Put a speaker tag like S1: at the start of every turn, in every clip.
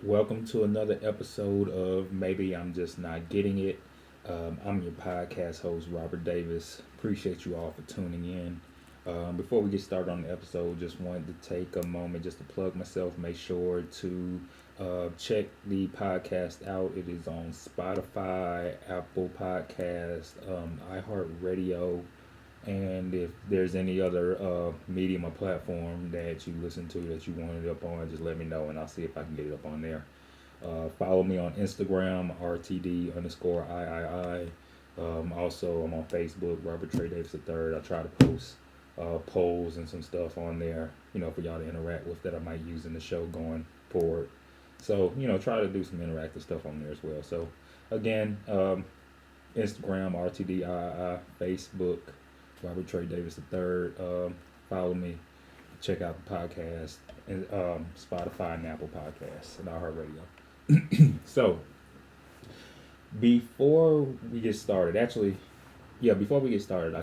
S1: Welcome to another episode of Maybe I'm Just Not Getting It. I'm your podcast host, Robert Davis. Appreciate you all for tuning in. Before we get started on the episode, just wanted to take a moment just to plug myself. Make sure to check the podcast out. It is on Spotify, Apple Podcast, iHeartRadio, and if there's any other medium or platform that you listen to that you want it up on, just let me know and I'll see if I can get it up on there. Follow me on Instagram, RTD underscore III. Also, I'm on Facebook, Robert Trey Davis III. I try to post polls and some stuff on there, for y'all to interact with that I might use in the show going forward. So, try to do some interactive stuff on there as well. So, again, Instagram, RTDII, Facebook, Robert Trey Davis III. Follow me. Check out the podcast and Spotify and Apple Podcasts and iHeartRadio. So before we get started, before we get started,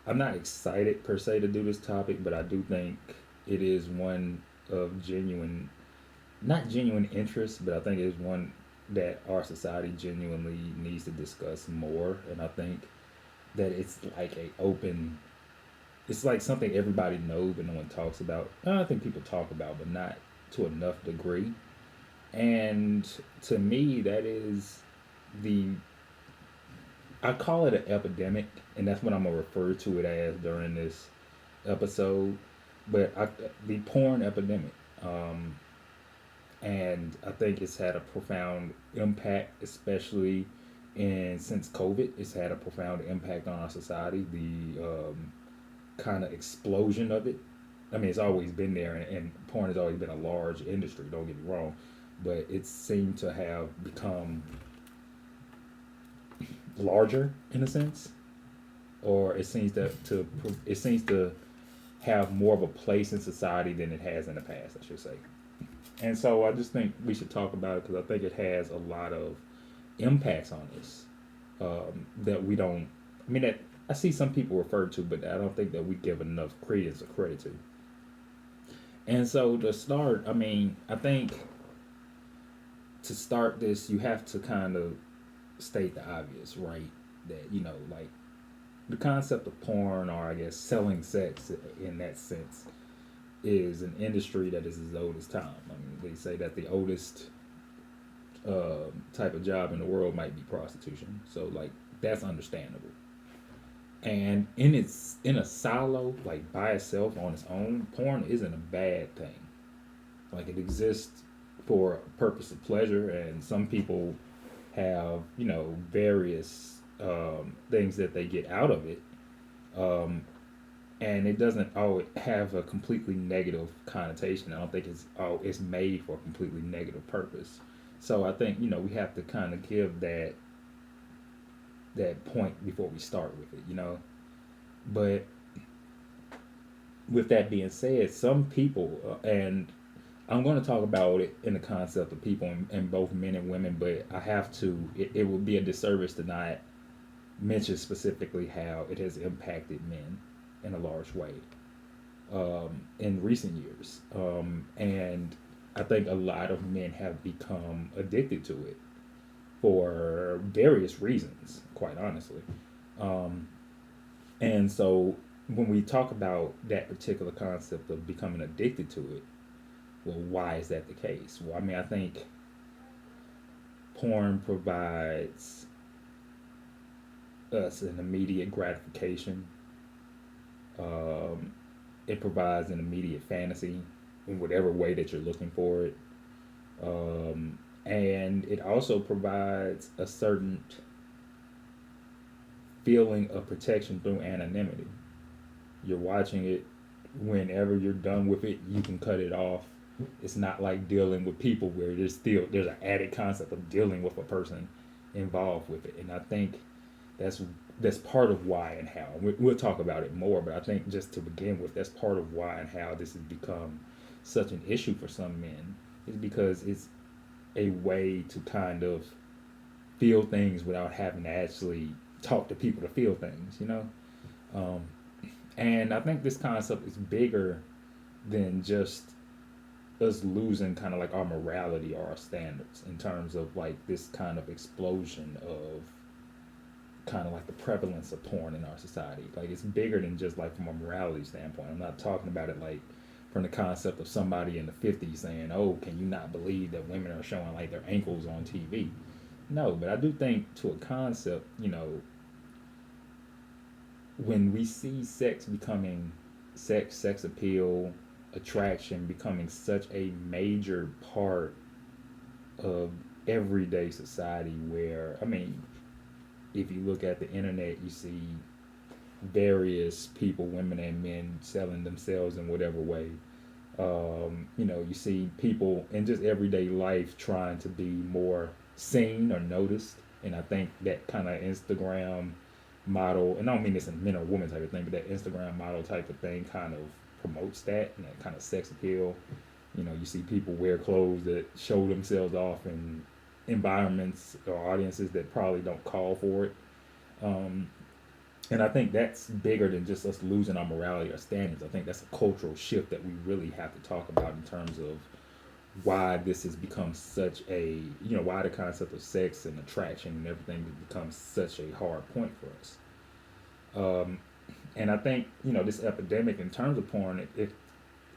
S1: I'm not excited per se to do this topic, but I do think it is one of not genuine interest, but I think it is one that our society genuinely needs to discuss more. And I think that it's like something everybody knows but no one talks about. I think people talk about, but not to enough degree. And to me, that is the I call it an epidemic, and that's what I'm gonna refer to it as during this episode. The porn epidemic, and I think it's had a profound impact, especially and since COVID, it's had a profound impact on our society. The kind of explosion of it. I mean, it's always been there, and porn has always been a large industry. Don't get me wrong, but it seemed to have become larger in a sense, or it seems to have more of a place in society than it has in the past, I should say. And so I just think we should talk about it because I think it has a lot of impacts on us that we don't. I mean, that I see some people refer to, but I don't think that we give enough credence or credit to. And so to start, I mean, I think to start this, you have to kind of state the obvious, right? That like the concept of porn, or I guess selling sex in that sense, is an industry that is as old as time. I mean, they say that the oldest type of job in the world might be prostitution. So like that's understandable. And in a silo, like by itself on its own, porn isn't a bad thing. Like it exists for a purpose of pleasure, and some people have various things that they get out of it. Um, and it doesn't always have a completely negative connotation. I don't think it's made for a completely negative purpose. So I think we have to kind of give that point before we start with it. But with that being said, some people and I'm going to talk about it in the concept of people and both men and women, but I have to. It would be a disservice to not mention specifically how it has impacted men in a large way in recent years, and I think a lot of men have become addicted to it for various reasons, quite honestly. Um, and so when we talk about that particular concept of becoming addicted to it, well, why is that the case? Well, I mean, I think porn provides us an immediate gratification. Um, it provides an immediate fantasy in whatever way that you're looking for it. And it also provides a certain feeling of protection through anonymity. You're watching it. Whenever you're done with it, you can cut it off. It's not like dealing with people where there's an added concept of dealing with a person involved with it. And I think that's that's part of why and how. We'll talk about it more, but I think just to begin with, that's part of why and how this has become such an issue for some men is because it's a way to kind of feel things without having to actually talk to people to feel things. Um, and I think this concept is bigger than just us losing kind of like our morality or our standards in terms of like this kind of explosion of kind of like the prevalence of porn in our society. Like it's bigger than just like from a morality standpoint. I'm not talking about it like from the concept of somebody in the 50s saying, "Oh, can you not believe that women are showing like their ankles on TV?" No, but I do think to a concept, when we see sex appeal, attraction becoming such a major part of everyday society, where, I mean, if you look at the internet, you see various people, women and men, selling themselves in whatever way. You see people in just everyday life trying to be more seen or noticed. And I think that kind of Instagram model, and I don't mean this in men or women type of thing, but that Instagram model type of thing kind of promotes that and that kind of sex appeal. You see people wear clothes that show themselves off in environments or audiences that probably don't call for it. Um, and I think that's bigger than just us losing our morality or standards. I think that's a cultural shift that we really have to talk about in terms of why this has become such a, why the concept of sex and attraction and everything has become such a hard point for us. Um, and I think, this epidemic in terms of porn,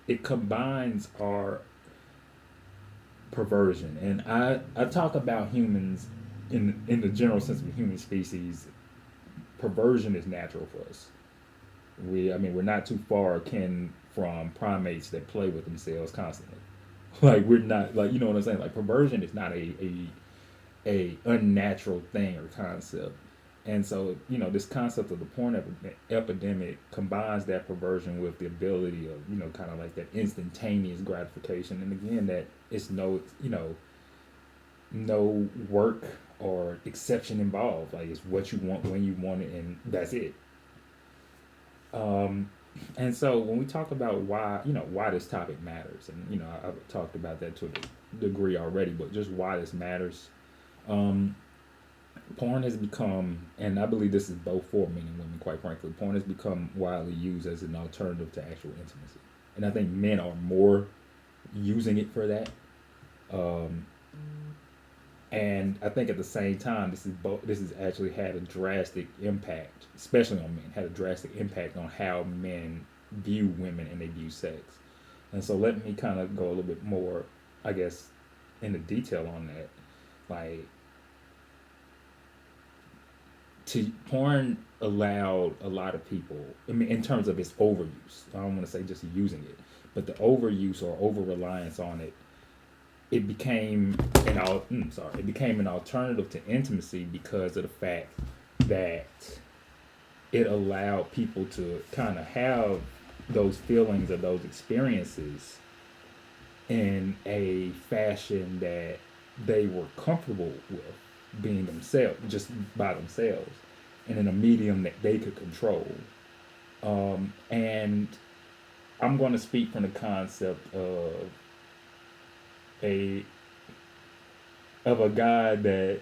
S1: it combines our perversion. And I talk about humans in the general sense of the human species. Perversion is natural for us. We're not too far akin from primates that play with themselves constantly. Like we're not, like, you know what I'm saying. Like perversion is not a unnatural thing or concept. And so, this concept of the porn epidemic combines that perversion with the ability of, kind of like that instantaneous gratification. And again, that it's no work or exception involved. Like it's what you want when you want it, and that's it. Um, and so when we talk about why this topic matters, and I've talked about that to a degree already, but just why this matters. Um, Porn has become, and I believe this is both for men and women, quite frankly, porn has become widely used as an alternative to actual intimacy, and I think men are more using it for that. Um, and I think at the same time, this has actually had a drastic impact, especially on men, had a drastic impact on how men view women and they view sex. And so let me kind of go a little bit more, I guess, into detail on that. Like, porn allowed a lot of people, I mean, in terms of its overuse. I don't want to say just using it, but the overuse or over reliance on it, it became it became an alternative to intimacy because of the fact that it allowed people to kind of have those feelings or those experiences in a fashion that they were comfortable with being themselves, just by themselves, and in a medium that they could control. And I'm going to speak from the concept a a guy that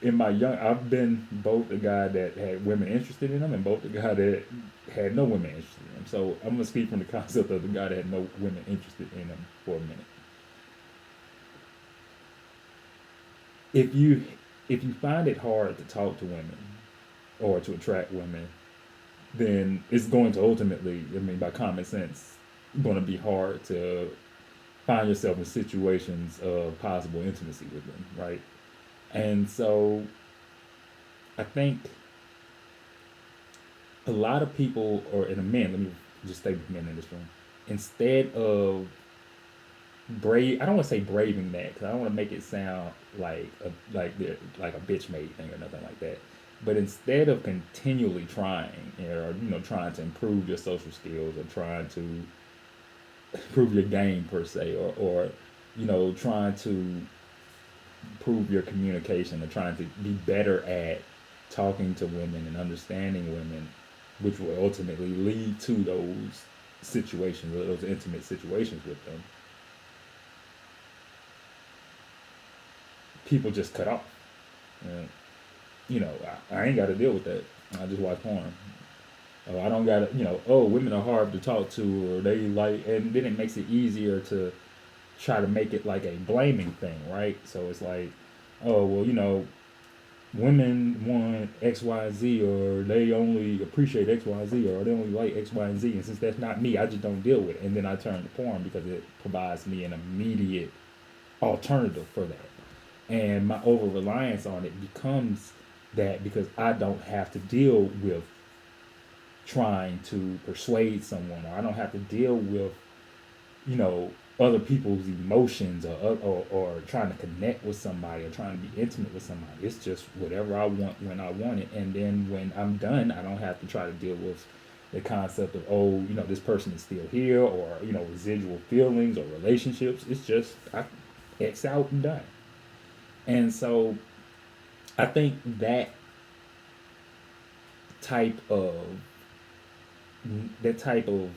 S1: in my young I've been both a guy that had women interested in him and both the guy that had no women interested in him. So I'm gonna speak from the concept of the guy that had no women interested in him for a minute. If you find it hard to talk to women or to attract women, then it's going to ultimately, I mean, by common sense, going to be hard to find yourself in situations of possible intimacy with them, right? And so I think a lot of people, or in a men, let me just stay with men in this room, instead of I don't want to say braving that because I don't want to make it sound like a bitch made thing or nothing like that. But instead of continually trying, or trying to improve your social skills or trying to improve your game per se, or trying to improve your communication or trying to be better at talking to women and understanding women, which will ultimately lead to those situations, or those intimate situations with them, people just cut off. And, I ain't got to deal with that. I just watch porn. I don't got to, women are hard to talk to, or they like, and then it makes it easier to try to make it like a blaming thing, right? So it's like, oh well, women want X, Y, and Z, or they only appreciate X, Y, and Z, or they only like X, Y, and Z. And since that's not me, I just don't deal with it. And then I turn to porn because it provides me an immediate alternative for that. And my over reliance on it becomes that because I don't have to deal with trying to persuade someone, or I don't have to deal with, you know, other people's emotions, or trying to connect with somebody, or trying to be intimate with somebody. It's just whatever I want when I want it. And then when I'm done, I don't have to try to deal with the concept of, oh, this person is still here, or, residual feelings or relationships. It's just, I X out and done. And so I think that type of that type of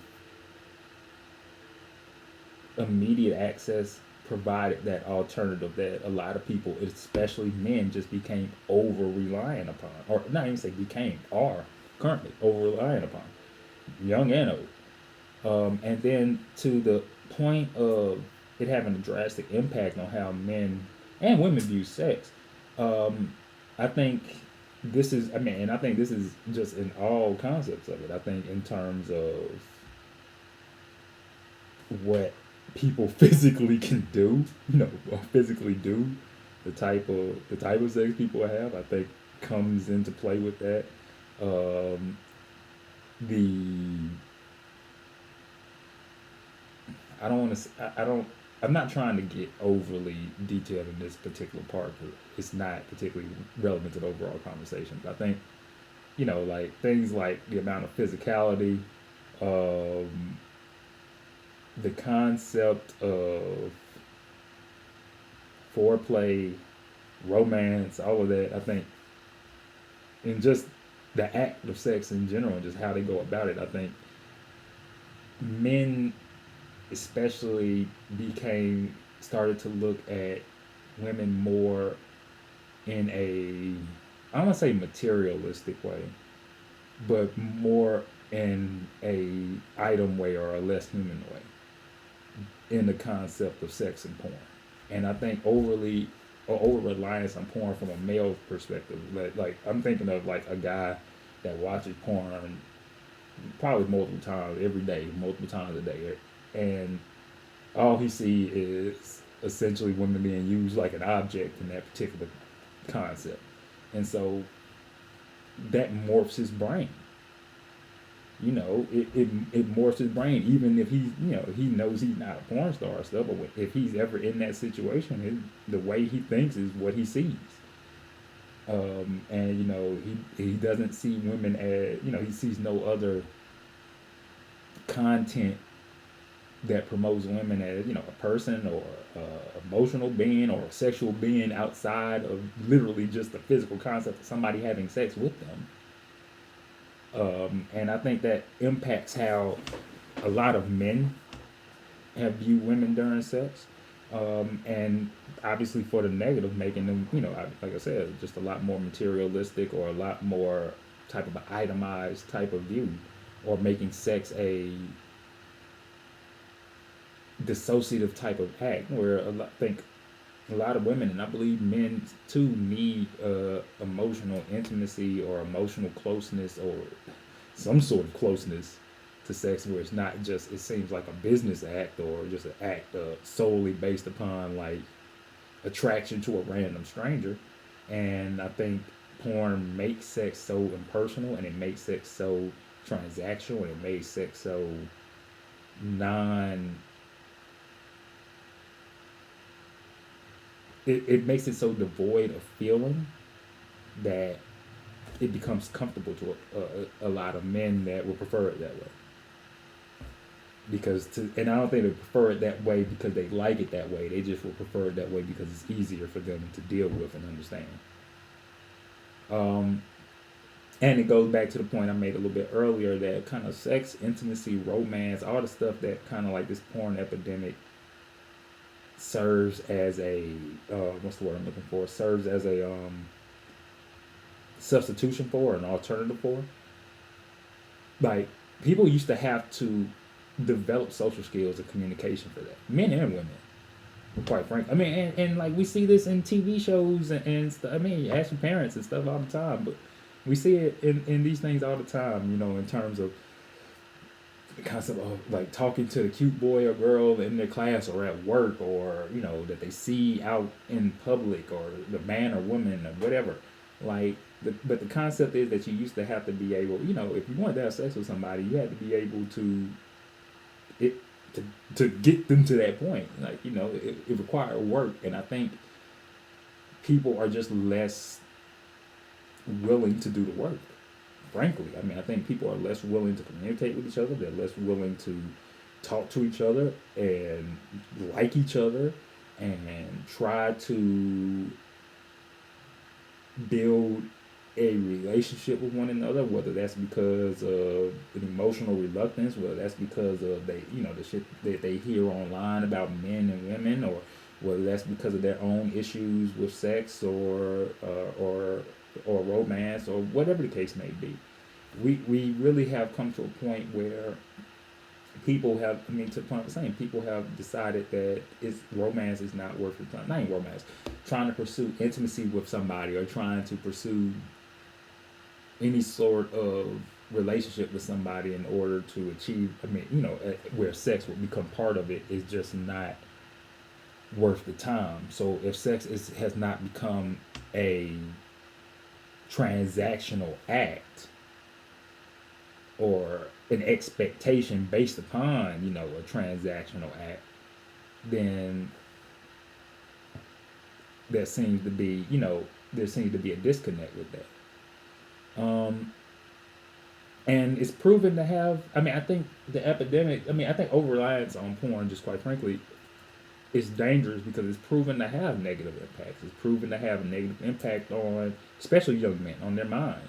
S1: immediate access provided that alternative that a lot of people, especially men, just became over reliant upon, or not even say became, are currently over reliant upon, young and old. And then to the point of it having a drastic impact on how men and women view sex. I think and I think this is just in all concepts of it. I think in terms of what people physically can do, or physically do, the type of sex people have, I think comes into play with that. The I don't want to. I don't. I'm not trying to get overly detailed in this particular part because it's not particularly relevant to the overall conversation. But I think, like things like the amount of physicality, um, the concept of foreplay, romance, all of that. I think, and just the act of sex in general, and just how they go about it. I think men especially started to look at women more in a, I don't want to say materialistic way, but more in a item way, or a less human way, in the concept of sex and porn. And I think over reliance on porn from a male perspective, like I'm thinking of like a guy that watches porn probably multiple times every day, multiple times a day, and all he see is essentially women being used like an object in that particular concept. And so that morphs his brain. It morphs his brain, even if he knows he's not a porn star or stuff, but if he's ever in that situation, the way he thinks is what he sees. And he doesn't see women as, he sees no other content that promotes women as, a person, or emotional being, or a sexual being outside of literally just the physical concept of somebody having sex with them. And I think that impacts how a lot of men have viewed women during sex. And obviously for the negative, making them, like I said, just a lot more materialistic, or a lot more type of an itemized type of view, or making sex a dissociative type of act, where I think a lot of women, and I believe men too, need emotional intimacy, or emotional closeness, or some sort of closeness to sex, where it's not just, it seems like a business act, or just an act solely based upon like attraction to a random stranger. And I think porn makes sex so impersonal, and it makes sex so transactional, and it makes sex so non it makes it so devoid of feeling that it becomes comfortable to a lot of men that will prefer it that way. And I don't think they prefer it that way because they like it that way. They just will prefer it that way because it's easier for them to deal with and understand. And it goes back to the point I made a little bit earlier, that kind of sex, intimacy, romance, all the stuff that kind of like this porn epidemic serves as a what's the word I'm looking for? Serves as a substitution for, an alternative for. Like, people used to have to develop social skills and communication for that, men and women. quite frank. I mean, and like we see this in TV shows and stuff. I mean, ask your parents and stuff all the time, but we see it in these things all the time. You know, in terms of the concept of like talking to the cute boy or girl in their class or at work, or you know that they see out in public, or the man or woman or whatever. Like, but the concept is that you used to have to be able, you know, if you wanted to have sex with somebody, you had to be able to it to get them to that point. Like, you know, it required work, and I think people are just less willing to do the work. Frankly, I mean, I think people are less willing to communicate with each other. They're less willing to talk to each other and like each other and try to build a relationship with one another, whether that's because of an emotional reluctance, whether that's because of they, you know, the shit that they hear online about men and women, or whether that's because of their own issues with sex or romance or whatever the case may be. We really have come to a point where people have, I mean, to the point I was saying, people have decided that it's romance is not worth the time. Not even romance, trying to pursue intimacy with somebody or trying to pursue any sort of relationship with somebody in order to achieve, I mean, you know, where sex will become part of it is just not worth the time. So if has not become a transactional act or an expectation based upon, you know, a transactional act, then there seems to be, you know, there seems to be a disconnect with that. And it's proven to have, I mean, I think the epidemic, I mean, I think over reliance on porn, just quite frankly, is dangerous because it's proven to have negative impacts. It's proven to have a negative impact on, especially young men, on their mind,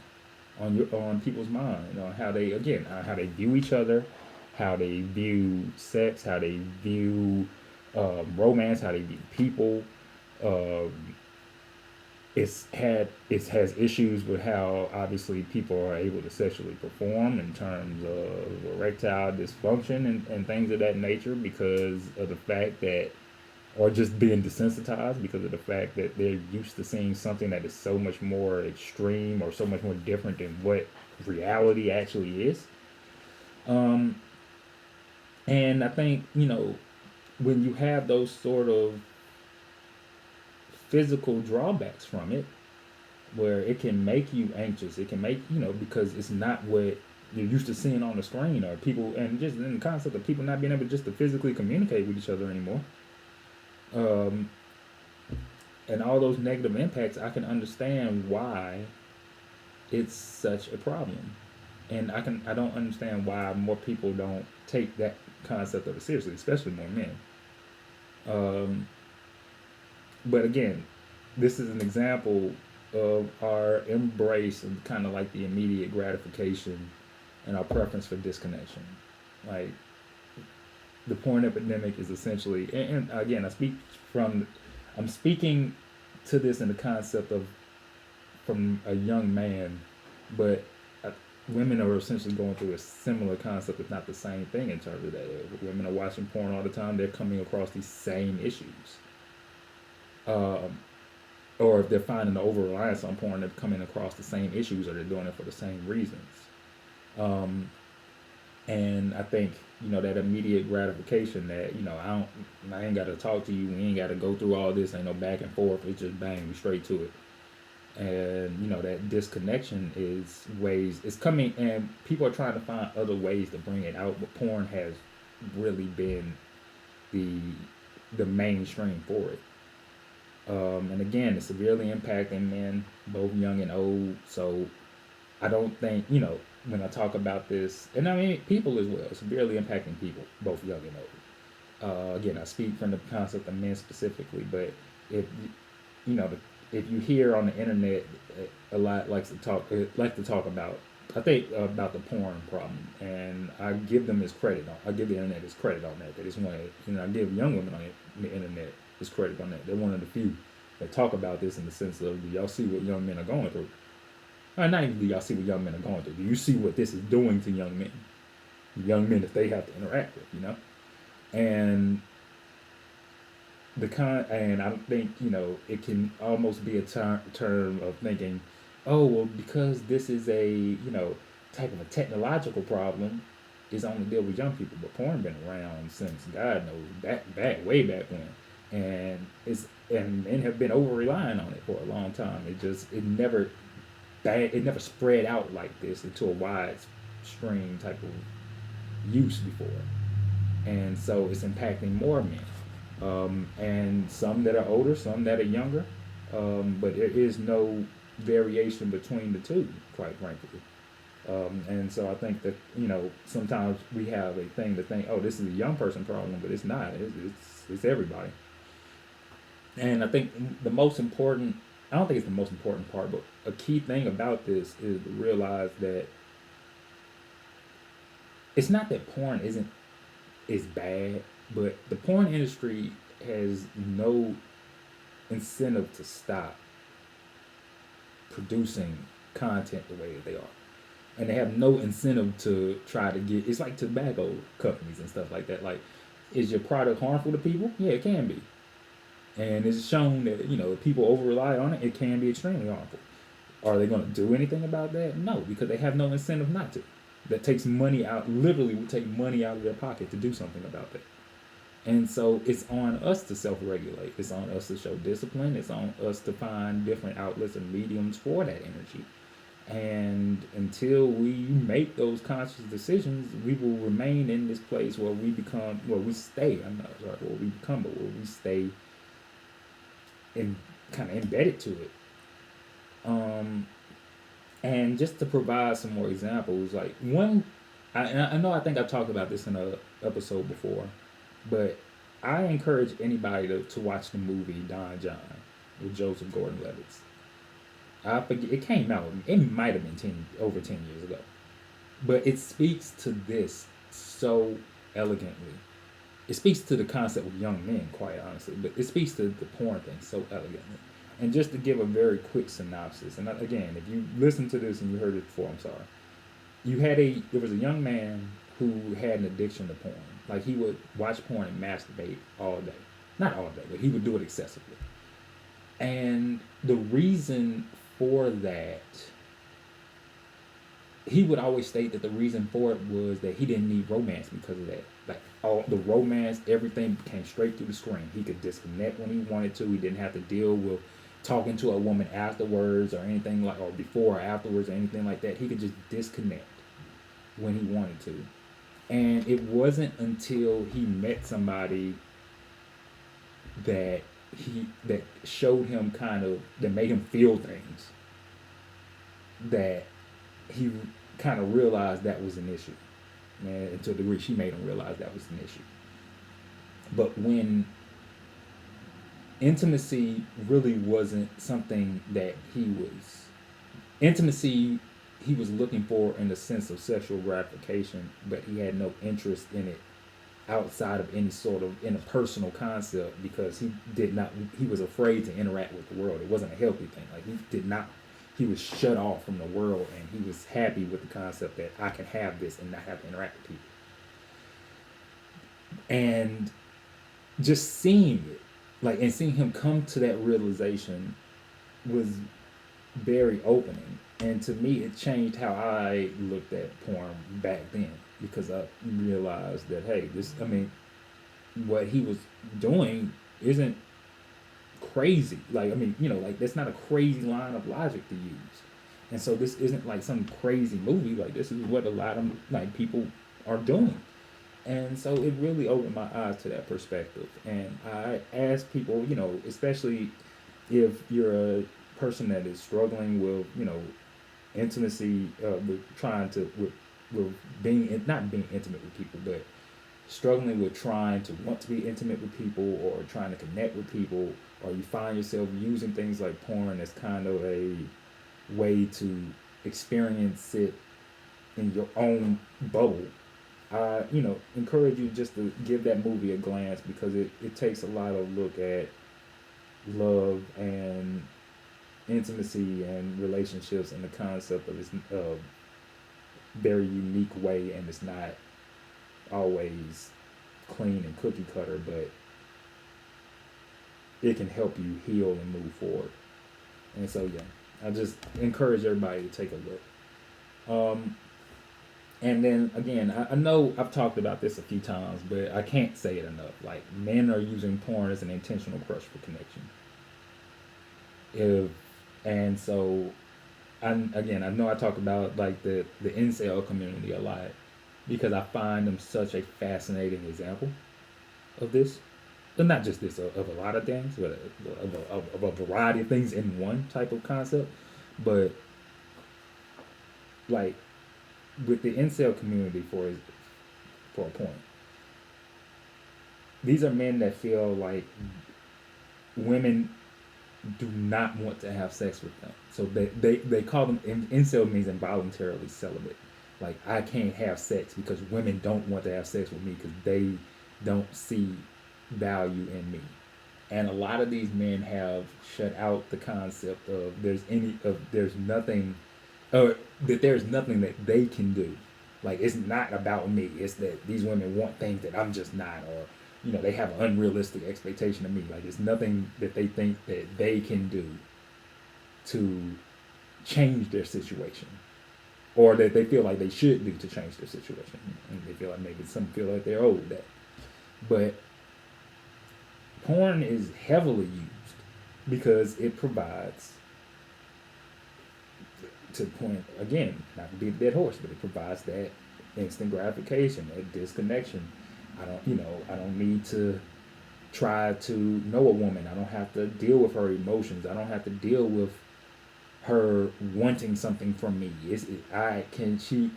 S1: on people's mind, on how they, again, how they view each other, how they view sex, how they view romance, how they view people. Um, it has issues with how obviously people are able to sexually perform in terms of erectile dysfunction and things of that nature because of the fact that, or just being desensitized because of the fact that they're used to seeing something that is so much more extreme or so much more different than what reality actually is. Um, and I think, you know, when you have those sort of physical drawbacks from it, where it can make you anxious, it can make, you know, because it's not what you're used to seeing on the screen, or people, and just in the concept of people not being able just to physically communicate with each other anymore. Um, and all those negative impacts, I can understand why it's such a problem. And I don't understand why more people don't take that concept of it seriously, especially more men. Um, but again, this is an example of our embrace of kind of like the immediate gratification and our preference for disconnection. Like, the porn epidemic is essentially, and again, I'm speaking to this in the concept of from a young man, but uh, women are essentially going through a similar concept, if not the same thing in terms of that. If women are watching porn all the time, they're coming across these same issues. Um, or if they're finding the over reliance on porn, they're coming across the same issues, or they're doing it for the same reasons. Um, and I think, you know, that immediate gratification that, you know, I ain't got to talk to you, we ain't got to go through all this, ain't no back and forth, it's just bang, we straight to it. And you know that disconnection is ways it's coming, and people are trying to find other ways to bring it out, but porn has really been the the mainstream for it. And again, it's severely impacting men, both young and old. So I don't think, you know, when I talk about this, and I mean people as well, severely impacting people, both young and old. Again, I speak from the concept of men specifically, but if you know, if you hear on the internet, a lot like to talk about, I think about the porn problem, and I give them his credit on. I give the internet his credit on that. That is one, you know, I give young women on the internet his credit on that. They're one of the few that talk about this in the sense of, do y'all see what young men are going through? Or not even do y'all see what young men are going through. Do you see what this is doing to young men? Young men that they have to interact with, you know? And and I don't think it can almost be a term of thinking, oh well, because this is a type of a technological problem, it's only deal with young people. But porn been around since God knows back way back when, and men have been over relying on it for a long time. It never spread out like this into a widestream type of use before, and so it's impacting more men, and some that are older, some that are younger, but there is no variation between the two, quite frankly. And so I think that sometimes we have a thing to think, oh, this is a young person problem, but it's not. It's everybody. And I think the most important, I don't think it's the most important part, but a key thing about this is to realize that it's not that porn isn't is bad, but the porn industry has no incentive to stop producing content the way that they are. And they have no incentive to try to get, it's like tobacco companies and stuff like that. Like, is your product harmful to people? Yeah, it can be. And it's shown that, if people over rely on it, it can be extremely harmful. Are they going to do anything about that? No, because they have no incentive not to. That takes money out, literally would take money out of their pocket to do something about that. And so it's on us to self regulate. It's on us to show discipline. It's on us to find different outlets and mediums for that energy. And until we make those conscious decisions, we will remain in this place where we become, where we stay. I'm not sorry, where we become, but where we stay in kind of embedded to it. Um, and just to provide some more examples, like one, I know I think I've talked about this in a episode before, but I encourage anybody to watch the movie Don John with Joseph Gordon-Levitt. I forget, it came out. It might have been over 10 years ago, but it speaks to this so elegantly. It speaks to the concept of young men, quite honestly, but it speaks to the porn thing so elegantly. And just to give a very quick synopsis, and again, if you listen to this and you heard it before, I'm sorry. There was a young man who had an addiction to porn. Like, he would watch porn and masturbate all day. Not all day, but he would do it excessively. And the reason for that, he would always state that the reason for it was that he didn't need romance because of that. Like, all the romance, everything came straight through the screen. He could disconnect when he wanted to. He didn't have to deal with talking to a woman afterwards or anything like, or before or afterwards or anything like that. He could just disconnect when he wanted to. And it wasn't until he met somebody that that showed him that made him feel things, that he kind of realized that was an issue. And to a degree, she made him realize that was an issue. But when intimacy really wasn't something that intimacy he was looking for in the sense of sexual gratification, but he had no interest in it outside of any sort of interpersonal concept, because he was afraid to interact with the world. It wasn't a healthy thing. Like, he was shut off from the world, and he was happy with the concept that I can have this and not have to interact with people. And just seeing it, and seeing him come to that realization was very opening. And to me, it changed how I looked at porn back then, because I realized that, hey, what he was doing isn't crazy. That's not a crazy line of logic to use. And so this isn't like some crazy movie. Like, this is what a lot of people are doing. And so it really opened my eyes to that perspective. And I ask people, especially if you're a person that is struggling with, intimacy, with not being intimate with people, but struggling with trying to want to be intimate with people, or trying to connect with people, or you find yourself using things like porn as kind of a way to experience it in your own bubble, I encourage you just to give that movie a glance, because it takes a lot of look at love and intimacy and relationships and the concept of this very unique way, and it's not always clean and cookie cutter, but it can help you heal and move forward. And so yeah, I just encourage everybody to take a look. Um, and then again, I know I've talked about this a few times, but I can't say it enough. Like, men are using porn as an intentional crutch for connection. If and so, I know I talk about like the incel community a lot because I find them such a fascinating example of this. But not just this, of a lot of things, but of a variety of things in one type of concept. But like with the incel community, for a point, these are men that feel like women do not want to have sex with them. So they call them, incel means involuntarily celibate. Like, I can't have sex because women don't want to have sex with me because they don't see value in me. And a lot of these men have shut out the concept of there's nothing, or that there's nothing that they can do. Like, it's not about me. It's that these women want things that I'm just not, or they have an unrealistic expectation of me. Like, it's nothing that they think that they can do to change their situation, or that they feel like they should do to change their situation. And they feel like maybe some feel like they're owed that. But porn is heavily used because it provides, to point again, not to be a dead horse, but it provides that instant gratification, that disconnection. I don't need to try to know a woman. I don't have to deal with her emotions. I don't have to deal with her wanting something from me. I can see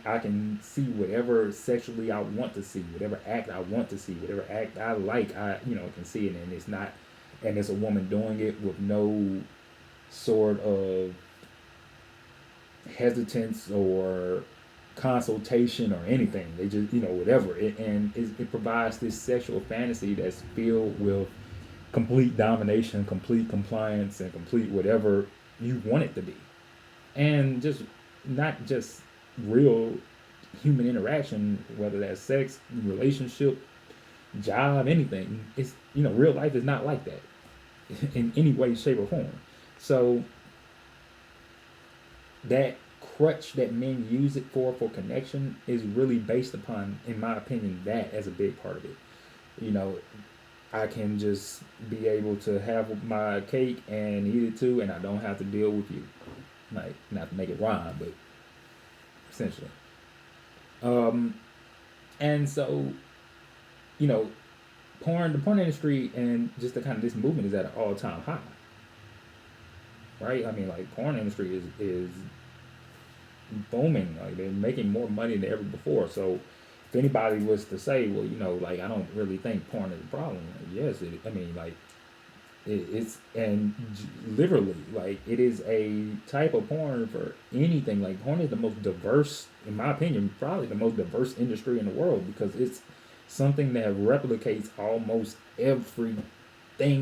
S1: whatever sexually I want to see, whatever act I want to see, whatever act I like. I can see it, and it's a woman doing it with no sort of hesitance or consultation or anything. They just whatever it provides this sexual fantasy that's filled with complete domination, complete compliance, and complete whatever you want it to be. And just not just real human interaction, whether that's sex, relationship, job, anything. It's real life is not like that in any way, shape, or form. So that crutch that men use it for connection is really based upon, in my opinion, that as a big part of it. I can just be able to have my cake and eat it too, and I don't have to deal with you. Like, not to make it rhyme, but essentially. And so, the porn industry and just the kind of this movement is at an all time high. Right? I mean, like, porn industry is booming. Like, they're making more money than ever before. So if anybody was to say, well, like, I don't really think porn is a problem. Like, yes, it's and literally, like, it is a type of porn for anything. Like, porn is the most diverse, in my opinion, probably the most diverse industry in the world, because it's something that replicates almost everything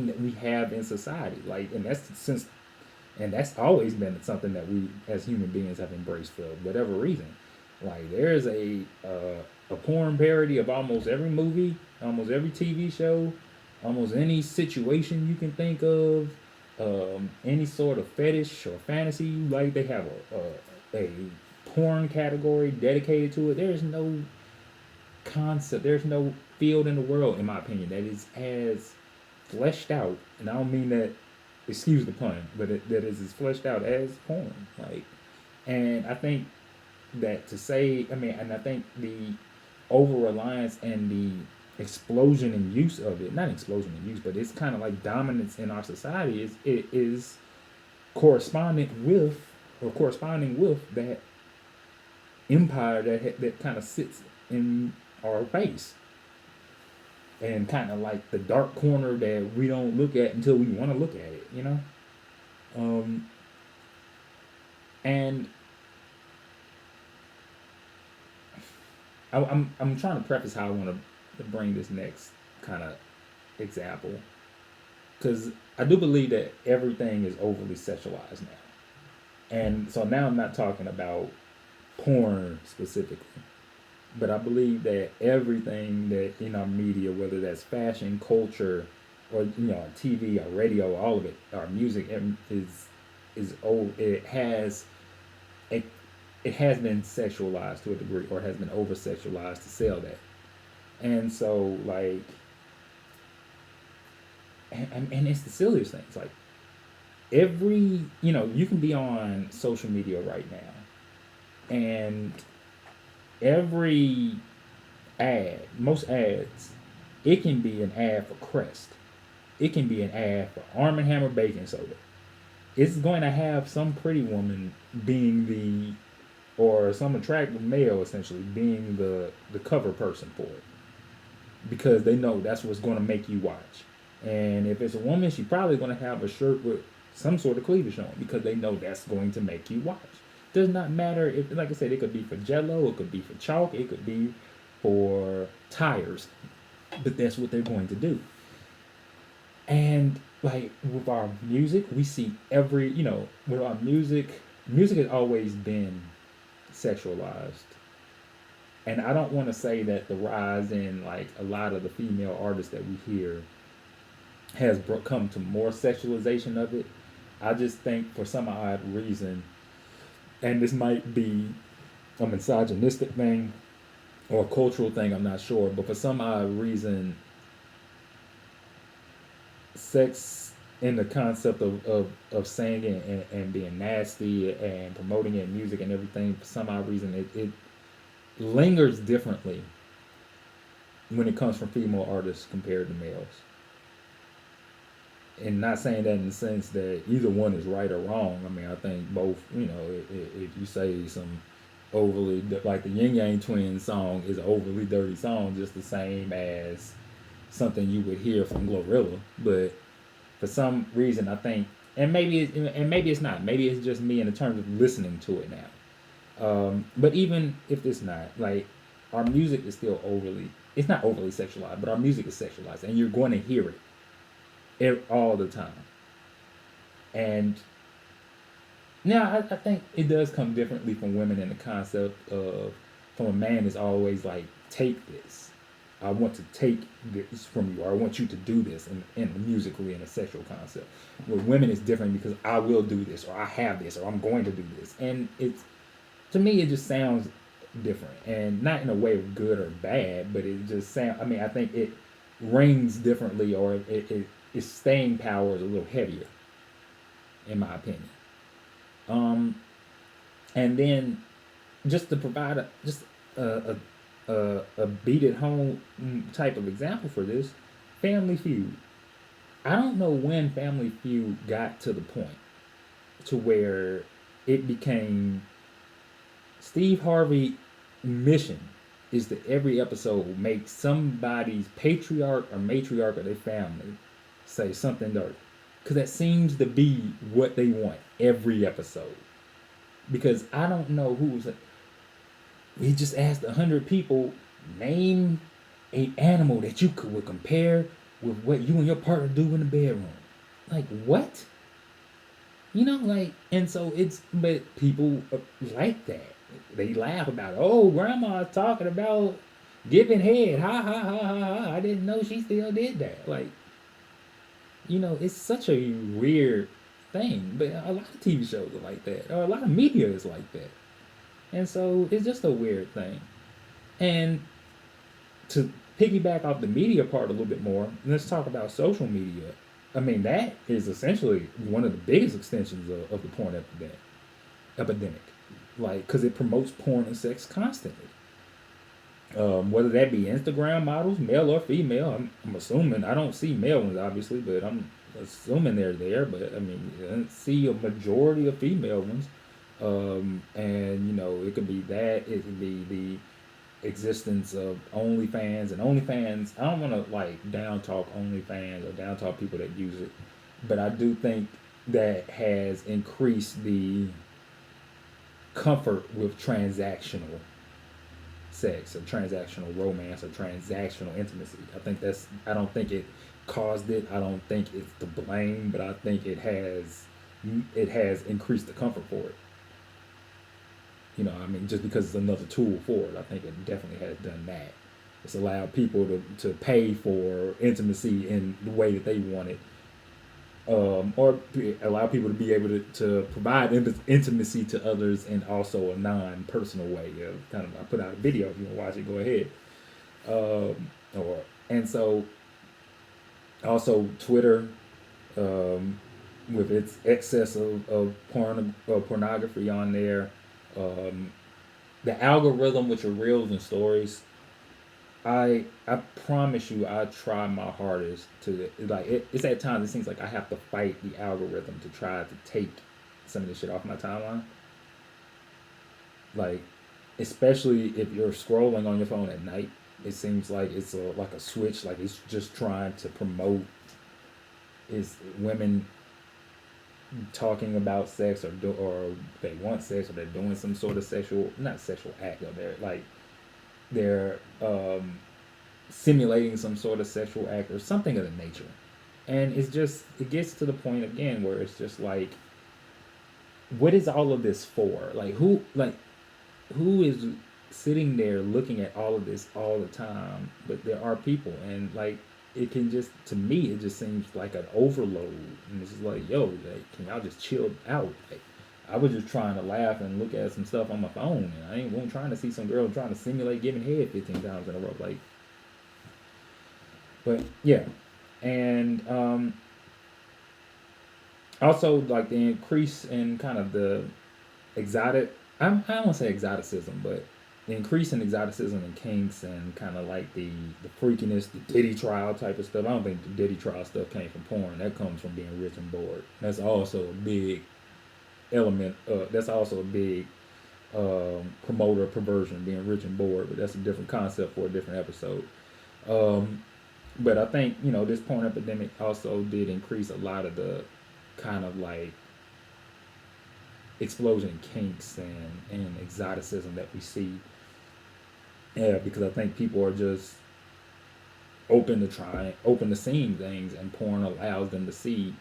S1: that we have in society. Like, and that's always been something that we as human beings have embraced for whatever reason. Like, there's a porn parody of almost every movie, almost every TV show, almost any situation you can think of, any sort of fetish or fantasy you like. They have a porn category dedicated to it. There's no concept, there's no field in the world, in my opinion, that is as fleshed out, and I don't mean that, excuse the pun, but that is as fleshed out as porn. Like, and I think that to say, and I think the over reliance and the explosion in use of it, not explosion in use, but it's kind of like dominance in our society, is corresponding with that empire that kind of sits in our face, and kind of like the dark corner that we don't look at until we want to look at it, and I'm trying to preface how I want to bring this next kind of example, because I do believe that everything is overly sexualized now, and so now I'm not talking about porn specifically, but I believe that everything that in our media, whether that's fashion, culture, or our TV, our radio, all of it, our music is old. It, it has been sexualized to a degree, or has been over sexualized to sell that. And so like, and it's the silliest things. Like every, you can be on social media right now, and every most ads, it can be an ad for Crest. It can be an ad for Arm& Hammer baking soda. It's going to have some pretty woman being or some attractive male essentially being the cover person for it, because they know that's what's going to make you watch. And if it's a woman, she's probably going to have a shirt with some sort of cleavage on, because they know that's going to make you watch. Does not matter if, like I said, it could be for Jello, it could be for chalk, it could be for tires, but that's what they're going to do. And like with our music, we see with our music has always been sexualized. And I don't want to say that the rise in like a lot of the female artists that we hear has come to more sexualization of it. I just think for some odd reason, and this might be a misogynistic thing or a cultural thing, I'm not sure, but for some odd reason, sex in the concept of singing and being nasty and promoting it in music and everything, for some odd reason, it lingers differently when it comes from female artists compared to males. And not saying that in the sense that either one is right or wrong. I mean, I think both, if you say some overly, like the Yin Yang Twins song is an overly dirty song, just the same as something you would hear from Glorilla. But for some reason, I think, and maybe it's not. Maybe it's just me in the terms of listening to it now. But even if it's not, like, our music is still it's not overly sexualized, but our music is sexualized, and you're going to hear it all the time. And now I think it does come differently from women in the concept of, from a man is always like, take this. I want to take this from you, or I want you to do this in musically in a sexual concept. With women it's different, because I will do this, or I have this, or I'm going to do this. And it's, to me, it just sounds different, and not in a way of good or bad, but it just sounds, I mean, I think it rings differently, or its staying power is a little heavier, in my opinion. And then just to provide a, a beat it home type of example for this, Family Feud. I don't know when Family Feud got to the point to where it became Steve Harvey's mission is that every episode make somebody's patriarch or matriarch of their family say something dirty. Because that seems to be what they want every episode. Because I don't know who was like, we just asked 100 people, name an animal that you would compare with what you and your partner do in the bedroom. Like, what? And so but people like that. They laugh about it. Oh, grandma's talking about giving head. Ha, ha, ha, ha, ha. I didn't know she still did that. Like, it's such a weird thing. But a lot of TV shows are like that. Or a lot of media is like that. And so it's just a weird thing. And to piggyback off the media part a little bit more, let's talk about social media. I mean, that is essentially one of the biggest extensions of the porn epidemic. Like, because it promotes porn and sex constantly. Whether that be Instagram models, male or female, I'm assuming, I don't see male ones obviously, but I'm assuming they're there. But I mean, I don't see a majority of female ones. And it could be that, it could be the existence of OnlyFans. And OnlyFans, I don't want to like down talk OnlyFans or down talk people that use it, but I do think that has increased the comfort with transactional sex or transactional romance or transactional intimacy. I don't think it caused it. I don't think it's to blame, but I think it has increased the comfort for it. I mean, just because it's another tool for it, I think it definitely has done that. It's allowed people to pay for intimacy in the way that they want it, or allow people to be able to provide intimacy to others in also a non-personal way. Kind of, I put out a video. If you want to watch it, go ahead. Or and so also Twitter, with its excess of pornography on there, the algorithm with your reels and stories. I promise you, I try my hardest to like. It's at times it seems like I have to fight the algorithm to try to take some of this shit off my timeline. Like, especially if you're scrolling on your phone at night, it seems like it's like a switch. Like it's just trying to promote is women talking about sex or they want sex or they're doing some sort of sexual not sexual act of they're like they're simulating some sort of sexual act or something of the nature. And it gets to the point again where it's just like, what is all of this for? Who is sitting there looking at all of this all the time? But there are people, and like it can just to me it just seems like an overload, and it's just like, yo, like, can y'all just chill out? Like, I was just trying to laugh and look at some stuff on my phone, and I wasn't trying to see some girl trying to simulate giving head 15 times in a row. Like, but yeah, and also like the increase in kind of the exotic. I don't want to say exoticism, but the increase in exoticism and kinks and kind of like the freakiness, the Diddy trial type of stuff. I don't think the Diddy trial stuff came from porn. That comes from being rich and bored. That's also a big element. That's also a big promoter of perversion, being rich and bored. But that's a different concept for a different episode. But I think this porn epidemic also did increase a lot of the kind of like explosion in kinks and exoticism that we see. Yeah, because I think people are just open to seeing things, and porn allows them to see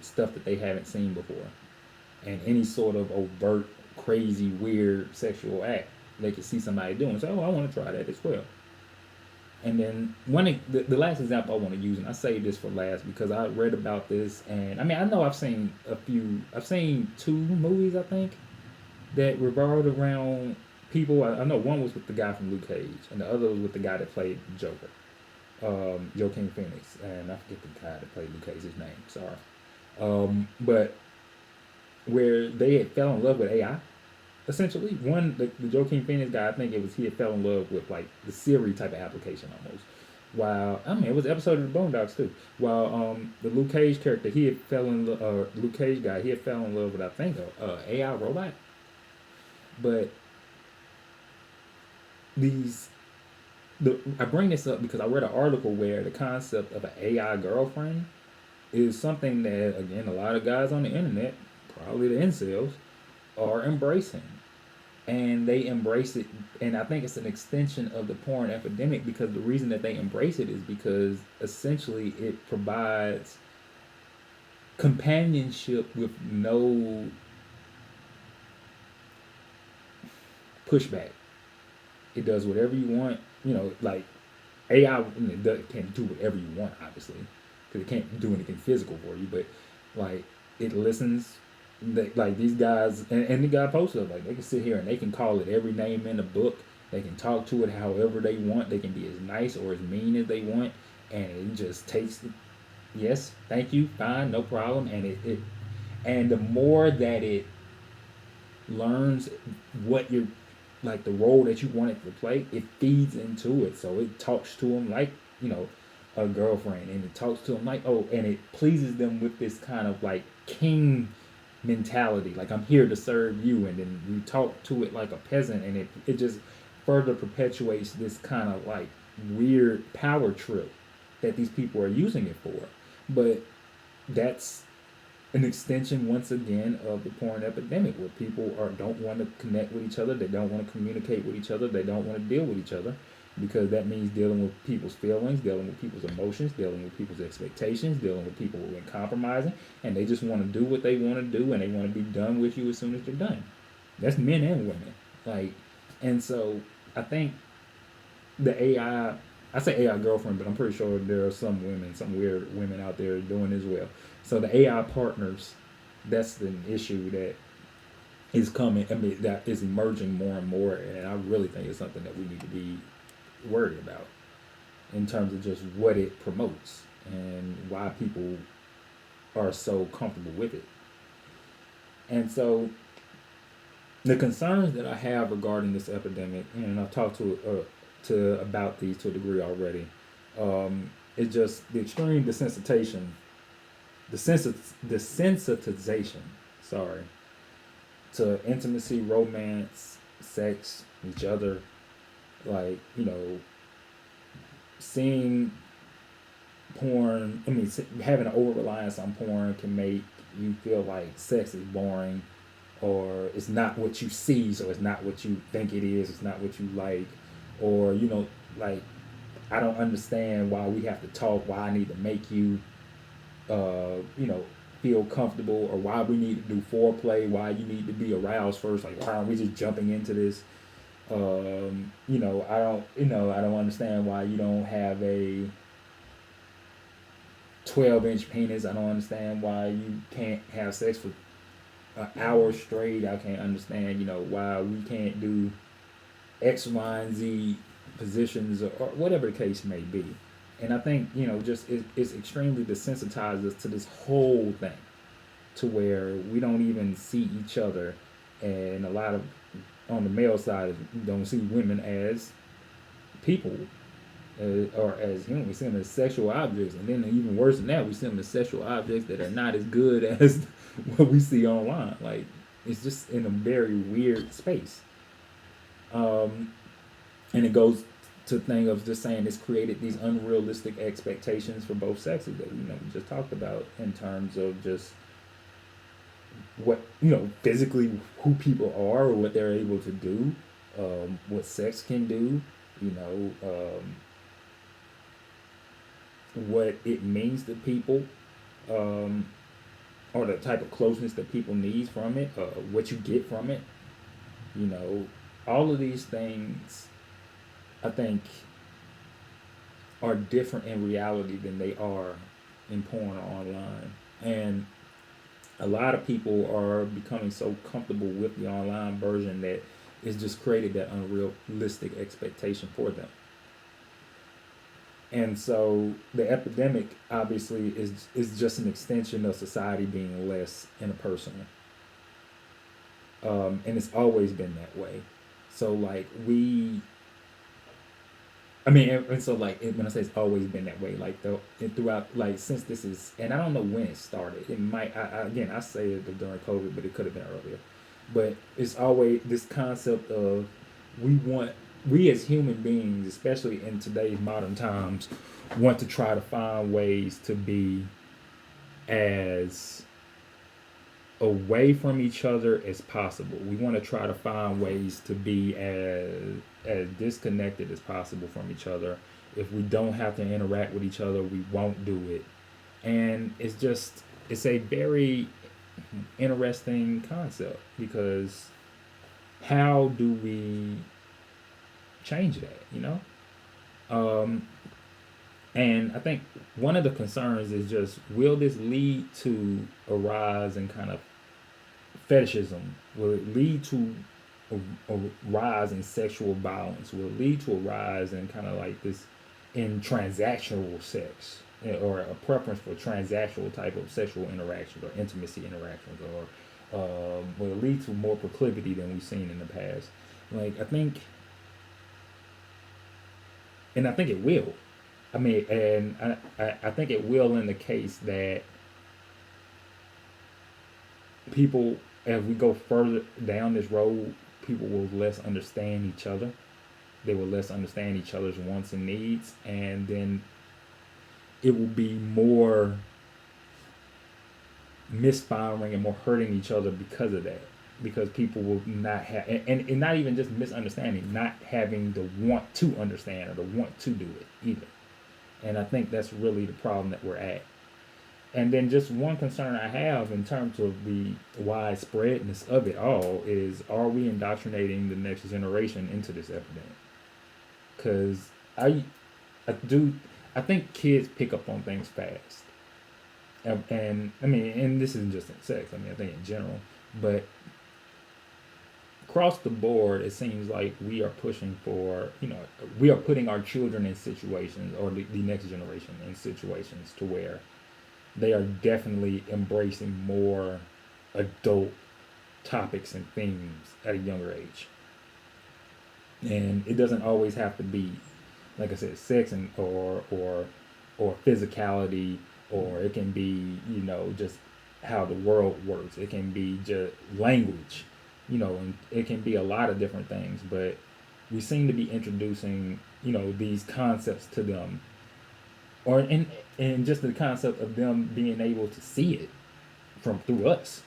S1: stuff that they haven't seen before. And any sort of overt, crazy, weird sexual act they can see somebody doing. So, I want to try that as well. And then the last example I want to use, and I say this for last because I read about this, and I mean I know I've seen two movies I think that revolved around people. I know one was with the guy from Luke Cage, and the other was with the guy that played Joker, Joaquin Phoenix, and I forget the guy that played Luke Cage's name. Sorry, but where they had fell in love with AI. Essentially, the Joaquin Phoenix guy, I think he had fell in love with like the Siri type of application almost. While I mean, it was an episode of the Boondocks too. While the Luke Cage character, Luke Cage guy, he had fell in love with I think a AI robot. But I bring this up because I read an article where the concept of an AI girlfriend is something that again a lot of guys on the internet, probably the incels, are embracing. And they embrace it, and I think it's an extension of the porn epidemic because the reason that they embrace it is because essentially it provides companionship with no pushback. It does whatever you want, like AI can't do whatever you want, obviously, because it can't do anything physical for you, but like it listens. Like these guys and the guy posted like they can sit here and they can call it every name in the book. They can talk to it however they want. They can be as nice or as mean as they want, and it just takes yes, thank you, fine, no problem. And the more that it learns what you're like the role that you want it to play, it feeds into it. So it talks to them like a girlfriend, and it talks to them like and it pleases them with this kind of like king mentality, like I'm here to serve you, and then you talk to it like a peasant, and it just further perpetuates this kind of like weird power trip that these people are using it for. But that's an extension once again of the porn epidemic, where people don't want to connect with each other, they don't want to communicate with each other, they don't want to deal with each other, because that means dealing with people's feelings, dealing with people's emotions, dealing with people's expectations, dealing with people who are compromising, and they just want to do what they want to do, and they want to be done with you as soon as they're done. That's men and women. And so I think the AI, I say AI girlfriend, but I'm pretty sure there are some women, some weird women out there doing as well. So the AI partners, that's an issue that is coming. I mean, that is emerging more and more, and I really think it's something that we need to be worried about in terms of just what it promotes and why people are so comfortable with it. And so the concerns that I have regarding this epidemic, and I've talked to about these to a degree already, is just the extreme desensitization, desensitization, sorry, to intimacy, romance, sex, each other, like seeing porn. I mean, having an over reliance on porn can make you feel like sex is boring, or it's not what you see, so it's not what you think it is. It's not what you like, or like I don't understand why we have to talk. Why I need to make you, feel comfortable, or why we need to do foreplay. Why you need to be aroused first. Like why aren't we just jumping into this? I don't understand why you don't have a 12-inch penis. I don't understand why you can't have sex for an hour straight. I can't understand, why we can't do X, Y, and Z positions, or whatever the case may be. And I think, just it's extremely desensitized us to this whole thing, to where we don't even see each other, and a lot of on the male side don't see women as people, or as humans. We see them as sexual objects, and then even worse than that, we see them as sexual objects that are not as good as what we see online. Like it's just in a very weird space, and it goes to thing of just saying it's created these unrealistic expectations for both sexes that we just talked about, in terms of just what physically who people are, or what they're able to do, what sex can do, what it means to people, or the type of closeness that people need from it, what you get from it. All of these things I think are different in reality than they are in porn or online. And a lot of people are becoming so comfortable with the online version that it's just created that unrealistic expectation for them. And so the epidemic obviously is just an extension of society being less interpersonal. And it's always been that way. So like and so like when I say it's always been that way, like throughout, like since this is, and I don't know when it started. It might, again, I say it during COVID, but it could have been earlier. But it's always this concept of we as human beings, especially in today's modern times, want to try to find ways to be as away from each other as possible. We want to try to find ways to be as disconnected as possible from each other. If we don't have to interact with each other, we won't do it. And it's a very interesting concept, because how do we change that, and I think one of the concerns is just, will this lead to a rise in kind of fetishism? Will it lead to a rise in sexual violence? Will it lead to a rise in kind of like this in transactional sex, or a preference for transactional type of sexual interactions or intimacy interactions, or will it lead to more proclivity than we've seen in the past? Like I think it will. I mean, and I think it will in the case that people, as we go further down this road, people will less understand each other. They will less understand each other's wants and needs, and then it will be more misfiring and more hurting each other because of that. Because people will not have, and not even just misunderstanding, not having the want to understand or the want to do it either. And I think that's really the problem that we're at. And then just one concern I have in terms of the widespreadness of it all is, are we indoctrinating the next generation into this epidemic? because I do I think kids pick up on things fast, and I mean, and this isn't just in sex. I mean, I think in general, but across the board, it seems like we are pushing for, we are putting our children in situations, or the next generation in situations, to where they are definitely embracing more adult topics and themes at a younger age. And it doesn't always have to be, like I said, sex and or physicality, or it can be, just how the world works. It can be just language, and it can be a lot of different things. But we seem to be introducing, these concepts to them, or and just the concept of them being able to see it from through us,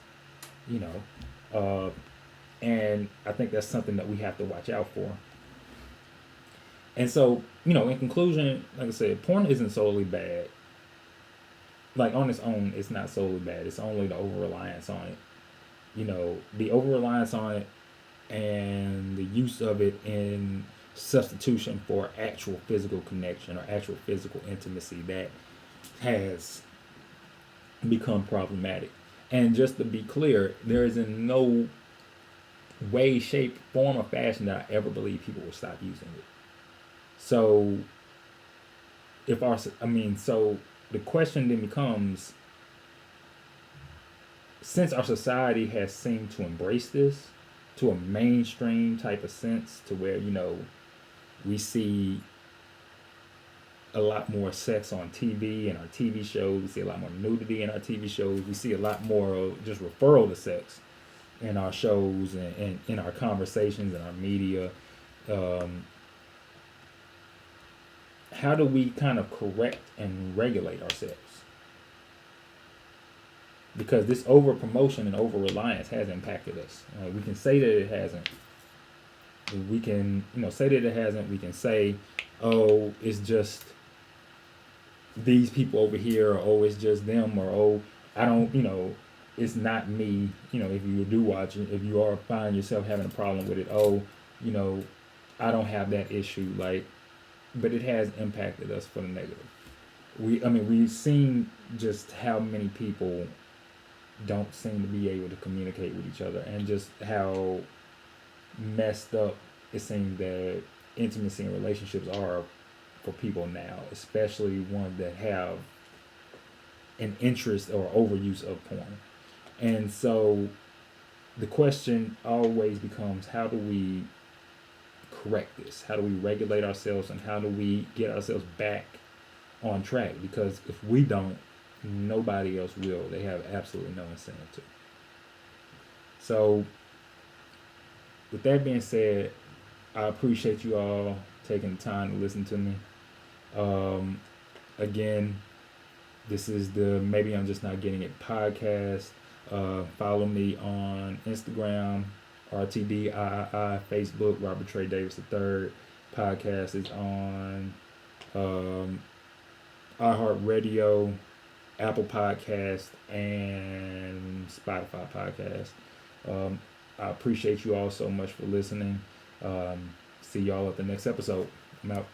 S1: you know. Uh, and I think that's something that we have to watch out for. And so, in conclusion, like I said, porn isn't solely bad. Like on its own, it's not solely bad. It's only the over reliance on it. The over reliance on it and the use of it in substitution for actual physical connection or actual physical intimacy that has become problematic. And just to be clear, there is in no way, shape, form, or fashion that I ever believe people will stop using it. So, so the question then becomes, since our society has seemed to embrace this to a mainstream type of sense, to where, we see a lot more sex on TV and our TV shows, we see a lot more nudity in our TV shows, we see a lot more of just referral to sex in our shows and in our conversations and our media. How do we kind of correct and regulate ourselves? Because this over promotion and over reliance has impacted us. We can say that it hasn't. We can, say that it hasn't. We can say, oh, it's just these people over here, or oh, it's just them, or oh, I don't, it's not me. If you do watch it, if you are find yourself having a problem with it, oh, I don't have that issue. Like, but it has impacted us for the negative. We've seen just how many people don't seem to be able to communicate with each other, and just how messed up it seems that intimacy and relationships are for people now, especially ones that have an interest or overuse of porn. And so the question always becomes, how do we correct this? How do we regulate ourselves, and how do we get ourselves back on track? Because if we don't, nobody else will. They have absolutely no incentive to. So, with that being said, I appreciate you all taking the time to listen to me. Again, this is the Maybe I'm Just Not Getting It podcast. Follow me on Instagram, RTDII, Facebook, Robert Trey Davis III. Podcast is on iHeartRadio, Apple Podcast, and Spotify Podcast. I appreciate you all so much for listening. See y'all at the next episode. I'm out.